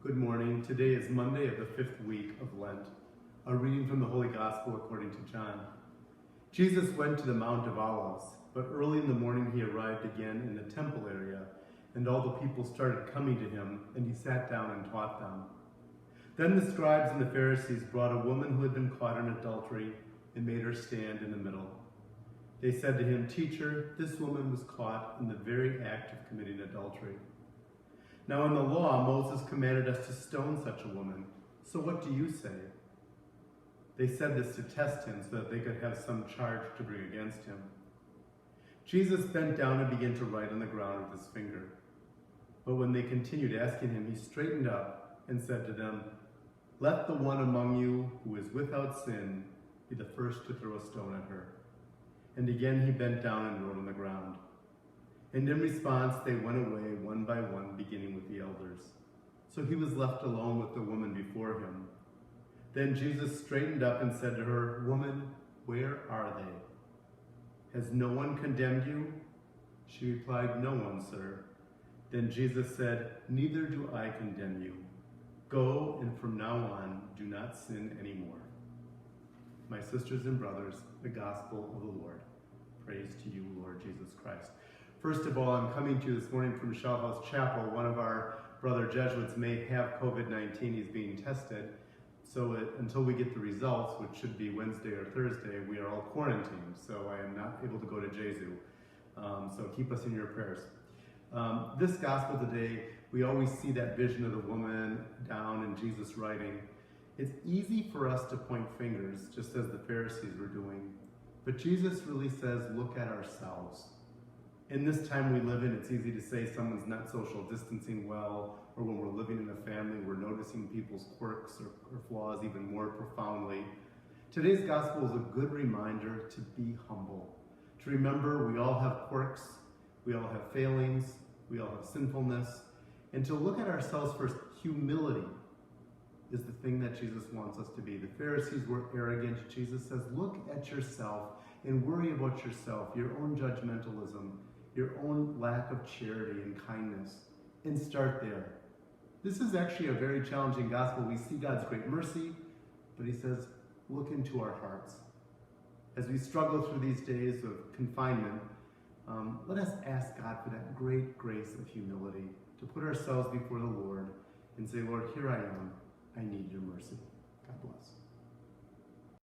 Good morning. Today is Monday of the 5th week of Lent. A reading from the Holy Gospel according to John. Jesus went to the Mount of Olives, but early in the morning he arrived again in the temple area, and all the people started coming to him, and he sat down and taught them. Then the scribes and the Pharisees brought a woman who had been caught in adultery and made her stand in the middle. They said to him, "Teacher, this woman was caught in the very act of committing adultery. Now in the law, Moses commanded us to stone such a woman. So what do you say?" They said this to test him so that they could have some charge to bring against him. Jesus bent down and began to write on the ground with his finger. But when they continued asking him, he straightened up and said to them, "Let the one among you who is without sin be the first to throw a stone at her." And again he bent down and wrote on the ground. And in response, they went away one by one, beginning with the elders. So he was left alone with the woman before him. Then Jesus straightened up and said to her, "Woman, where are they? Has no one condemned you?" She replied, "No one, sir." Then Jesus said, "Neither do I condemn you. Go, and from now on, do not sin anymore." My sisters and brothers, the gospel of the Lord. Praise to you, Lord Jesus Christ. First of all, I'm coming to you this morning from Shell House Chapel. One of our brother Jesuits may have COVID-19. He's being tested. So until we get the results, which should be Wednesday or Thursday, we are all quarantined. So I am not able to go to Jesu. So keep us in your prayers. This gospel today, we always see that vision of the woman down and Jesus writing. It's easy for us to point fingers, just as the Pharisees were doing. But Jesus really says, look at ourselves. In this time we live in, it's easy to say someone's not social distancing well, or when we're living in a family, we're noticing people's quirks or flaws even more profoundly. Today's gospel is a good reminder to be humble, to remember we all have quirks, we all have failings, we all have sinfulness, and to look at ourselves first. Humility is the thing that Jesus wants us to be. The Pharisees were arrogant. Jesus says, look at yourself and worry about yourself, your own judgmentalism, your own lack of charity and kindness, and start there. This is actually a very challenging gospel. We see God's great mercy, but he says, look into our hearts. As we struggle through these days of confinement, let us ask God for that great grace of humility, to put ourselves before the Lord and say, Lord, here I am. I need your mercy. God bless.